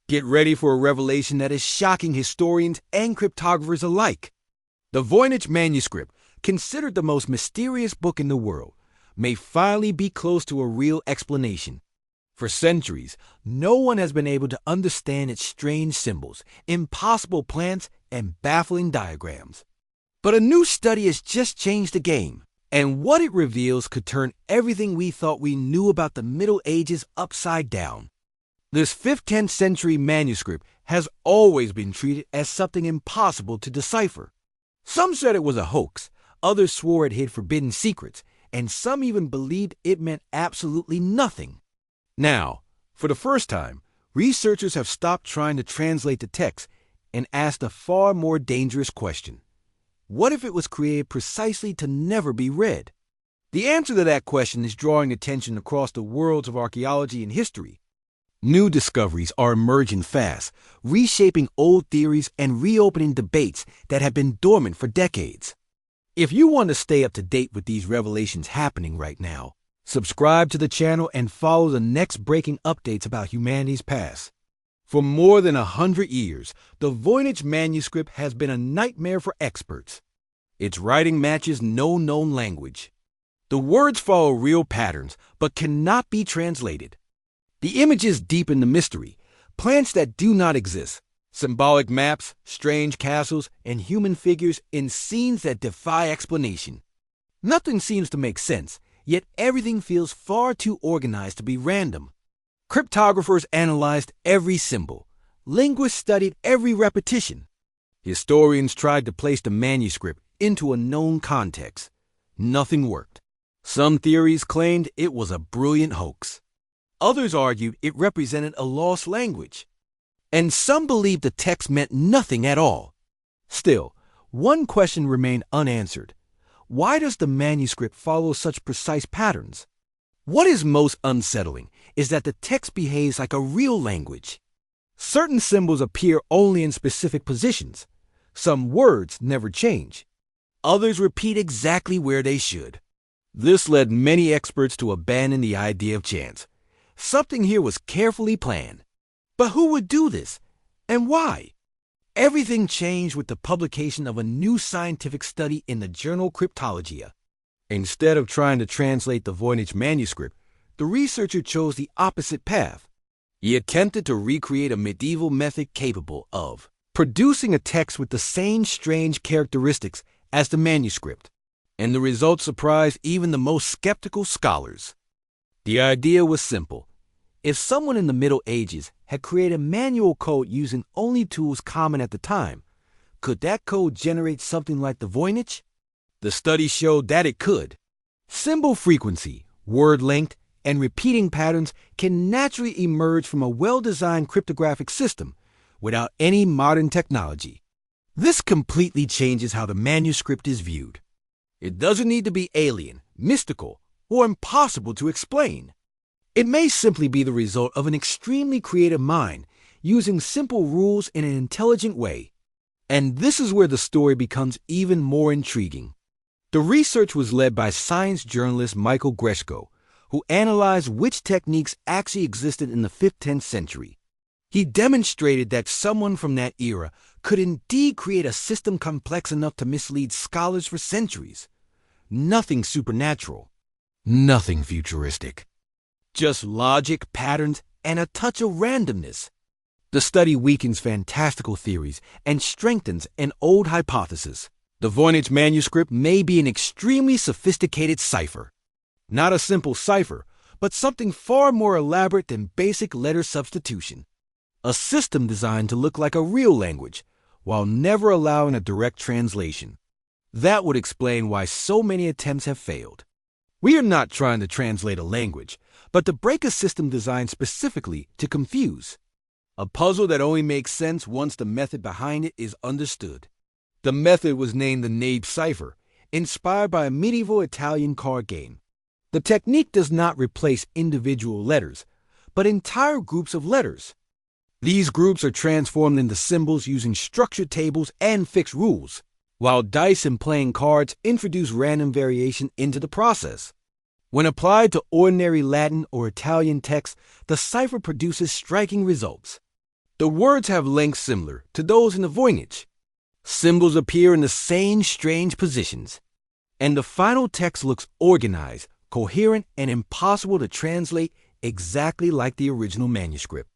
Get ready for a revelation that is shocking historians and cryptographers alike. The Voynich Manuscript, considered the most mysterious book in the world, may finally be close to a real explanation. For centuries, no one has been able to understand its strange symbols, impossible plans, and baffling diagrams. But a new study has just changed the game, and what it reveals could turn everything we thought we knew about the Middle Ages upside down. This 5th-10th century manuscript has always been treated as something impossible to decipher. Some said it was a hoax, others swore it hid forbidden secrets, and some even believed it meant absolutely nothing. Now, for the first time, researchers have stopped trying to translate the text and asked a far more dangerous question. What if it was created precisely to never be read? The answer to that question is drawing attention across the worlds of archaeology and history. New discoveries are emerging fast, reshaping old theories and reopening debates that have been dormant for decades. If you want to stay up to date with these revelations happening right now, subscribe to the channel and follow the next breaking updates about humanity's past. For more than 100 years, the Voynich Manuscript has been a nightmare for experts. Its writing matches no known language. The words follow real patterns, but cannot be translated. The images deepen the mystery, plants that do not exist, symbolic maps, strange castles, and human figures in scenes that defy explanation. Nothing seems to make sense, yet everything feels far too organized to be random. Cryptographers analyzed every symbol. Linguists studied every repetition. Historians tried to place the manuscript into a known context. Nothing worked. Some theories claimed it was a brilliant hoax. Others argued it represented a lost language. And some believed the text meant nothing at all. Still, one question remained unanswered. Why does the manuscript follow such precise patterns? What is most unsettling is that the text behaves like a real language. Certain symbols appear only in specific positions. Some words never change. Others repeat exactly where they should. This led many experts to abandon the idea of chance. Something here was carefully planned. But who would do this? And why? Everything changed with the publication of a new scientific study in the journal Cryptology. Instead of trying to translate the Voynich Manuscript, the researcher chose the opposite path. He attempted to recreate a medieval method capable of producing a text with the same strange characteristics as the manuscript, and the results surprised even the most skeptical scholars. The idea was simple. If someone in the Middle Ages had created manual code using only tools common at the time, could that code generate something like the Voynich? The study showed that it could. Symbol frequency, word length, and repeating patterns can naturally emerge from a well-designed cryptographic system without any modern technology. This completely changes how the manuscript is viewed. It doesn't need to be alien, mystical, or impossible to explain. It may simply be the result of an extremely creative mind using simple rules in an intelligent way. And this is where the story becomes even more intriguing. The research was led by science journalist Michael Greshko, who analyzed which techniques actually existed in the 5th-10th century. He demonstrated that someone from that era could indeed create a system complex enough to mislead scholars for centuries. Nothing supernatural. Nothing futuristic. Just logic, patterns, and a touch of randomness. The study weakens fantastical theories and strengthens an old hypothesis. The Voynich Manuscript may be an extremely sophisticated cipher. Not a simple cipher, but something far more elaborate than basic letter substitution. A system designed to look like a real language, while never allowing a direct translation. That would explain why so many attempts have failed. We are not trying to translate a language, but to break a system designed specifically to confuse. A puzzle that only makes sense once the method behind it is understood. The method was named the Knave Cipher, inspired by a medieval Italian card game. The technique does not replace individual letters, but entire groups of letters. These groups are transformed into symbols using structured tables and fixed rules, while dice and playing cards introduce random variation into the process. When applied to ordinary Latin or Italian text, the cipher produces striking results. The words have lengths similar to those in the Voynich. Symbols appear in the same strange positions. And the final text looks organized, coherent, and impossible to translate exactly like the original manuscript.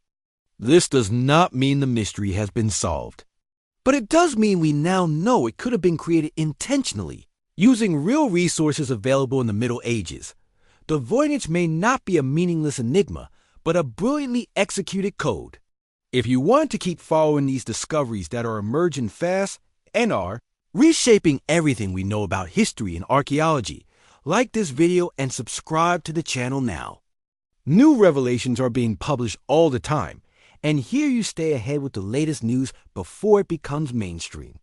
This does not mean the mystery has been solved. But it does mean we now know it could have been created intentionally, using real resources available in the Middle Ages. The Voynich may not be a meaningless enigma, but a brilliantly executed code. If you want to keep following these discoveries that are emerging fast and are reshaping everything we know about history and archaeology, like this video and subscribe to the channel now. New revelations are being published all the time, and here you stay ahead with the latest news before it becomes mainstream.